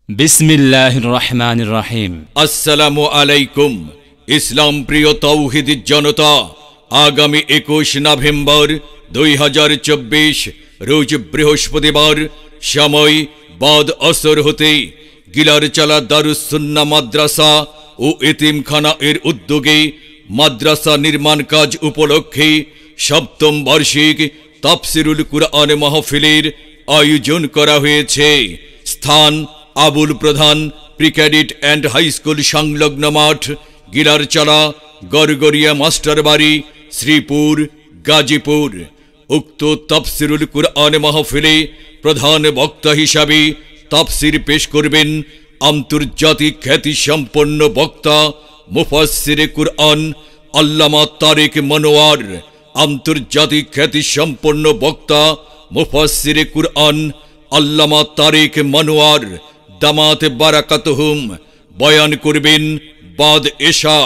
বিসমিল্লাহির রহমানির রহিম। আসসালামু আলাইকুম। ইসলাম প্রিয় তৌহিদ জনতা, আগামী 21 নভেম্বর 2024 রোজ বৃহস্পতিবার সময় বাদ আসর হতে গিলারচালা দারুস সুন্নাহ মাদ্রাসা ও এতিমখানা এর উদ্যোগে মাদ্রাসা নির্মাণ কাজ উপলক্ষে সপ্তম বার্ষিক তাফসিরুল কুরআন মাহফিলের আয়োজন করা হয়েছে। স্থান আবুল প্রধান প্রিক্যাডেট অ্যান্ড হাই স্কুল সংলগ্ন মাঠ, গিলারচালা, গড়গড়িয়া মাস্টার বাড়ি, শ্রীপুর, গাজীপুর। উক্ত তাফসিরুল কুরআন মাহফিলে প্রধান বক্তা হিসাবে তাফসির পেশ করবেন আন্তর্জাতিক খ্যাতিসম্পন্ন বক্তা মুফাসসিরে কুরআন আল্লামা তারেক মনোয়ার। আন্তর্জাতিক খ্যাতিসম্পন্ন বক্তা মুফাসসিরে কুরআন আল্লামা তারেক মনোয়ার দামাত বারাকাতুহুম বয়ান করবেন বাদ এশা।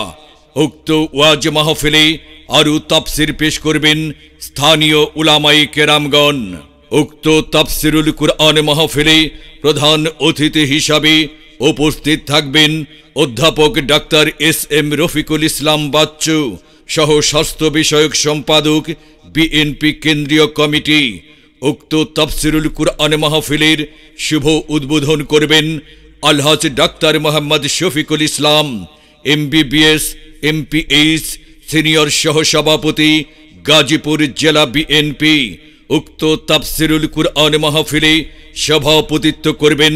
উক্ত ওয়াজ মাহফিলে আরও তাফসির পেশ করবেন স্থানীয় উলামায়ে কেরামগণ। উক্ত তাফসিরুল কুরআন মাহফিলে প্রধান অতিথি হিসাবে উপস্থিত থাকবেন অধ্যাপক ডাক্তার এস.এম. রফিকুল ইসলাম বাচ্চু সহ স্বাস্থ্য বিষয়ক সম্পাদক, বিএনপি কেন্দ্রীয় কমিটি। উক্ত তাফসিরুল কুরআন মাহফিলের শুভ উদ্বোধন করবেন আলহাজ doctor Mohammad Shafiqul Islam, MBBS, MPH, senior সহসভাপতি, গাজীপুর জেলা বিএনপি। উক্ত তাফসিরুল কুরআন মাহফিলে সভাপতিত্ব করবেন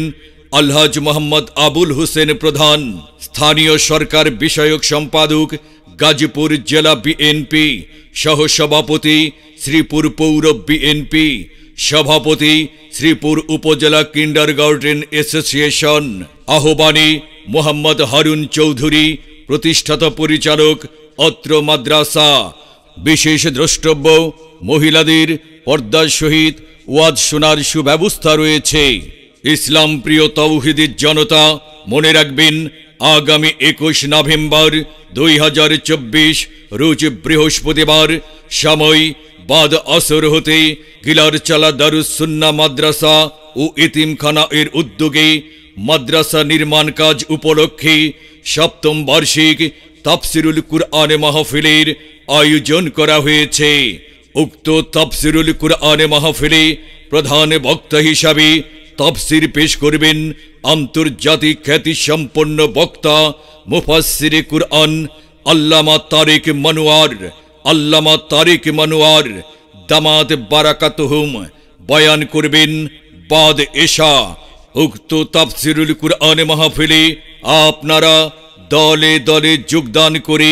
আলহাজ মোহাম্মদ আবুল হোসেন প্রধান, স্থানীয় সরকার বিষয়ক সম্পাদক, গাজীপুর জেলা বিএনপি। সহসভাপতি শ্রীপুর পৌর বিএনপি। সভাপতি শ্রীপুর উপজেলা কিন্ডারগার্টেন অ্যাসোসিয়েশন। আহ্বানে মোহাম্মদ হারুন চৌধুরী, প্রতিষ্ঠাতা পরিচালক অত্র মাদ্রাসা। বিশেষ দ্রষ্টব্য, মহিলাদের পর্দার সহিত ওয়াজ শোনার সুব্যবস্থা রয়েছে। ইসলাম প্রিয় তৌহিদ জনতা, মনে রাখবেন আগামী 21 নভেম্বর 2024 রোজ বৃহস্পতিবার সময় বাদ আসর হতে গিলারচালা দারুস সুন্নাহ মাদ্রাসা ও এতিমখানা এর উদ্যোগে মাদ্রাসা নির্মাণ কাজ উপলক্ষে সপ্তম বার্ষিক তাফসিরুল কুরআন মাহফিলের আয়োজন করা হয়েছে। উক্ত তাফসিরুল কুরআন মাহফিলে প্রধান বক্তা হিসাবে তাফসির পেশ করবেন আন্তর্জাতিক খ্যাতিসম্পন্ন বক্তা মুফাসসিরে কুরআন আল্লামা তারেক মনোয়ার। আল্লামা তারেক মনোয়ার দামাত বারাকাতুহুম বয়ান করবেন বাদ এশা। উক্ত তাফসিরুল কুরআন মাহফিলে আপনারা দলে দলে যোগদান করে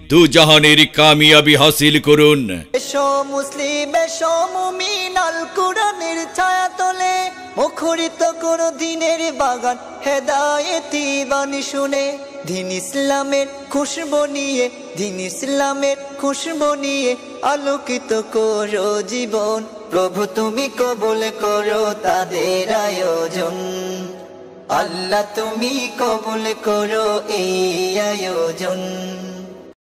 দুজাহানের কামিয়াবি হাসিল করুন। এসো মুসলিম, এসো মুমিন, আল কুরআনের ছায়া তলে মুখরিত করো দিনের বাগান, হেদায়েতি বাণী শুনে। দিন ইসলামের খুশবু নিয়ে, দিন ইসলামের খুশবু নিয়ে আলোকিত করো জীবন। প্রভু তুমি কবুল করো তাদের আয়োজন, আল্লাহ তুমি কবুল করো এই আয়োজন।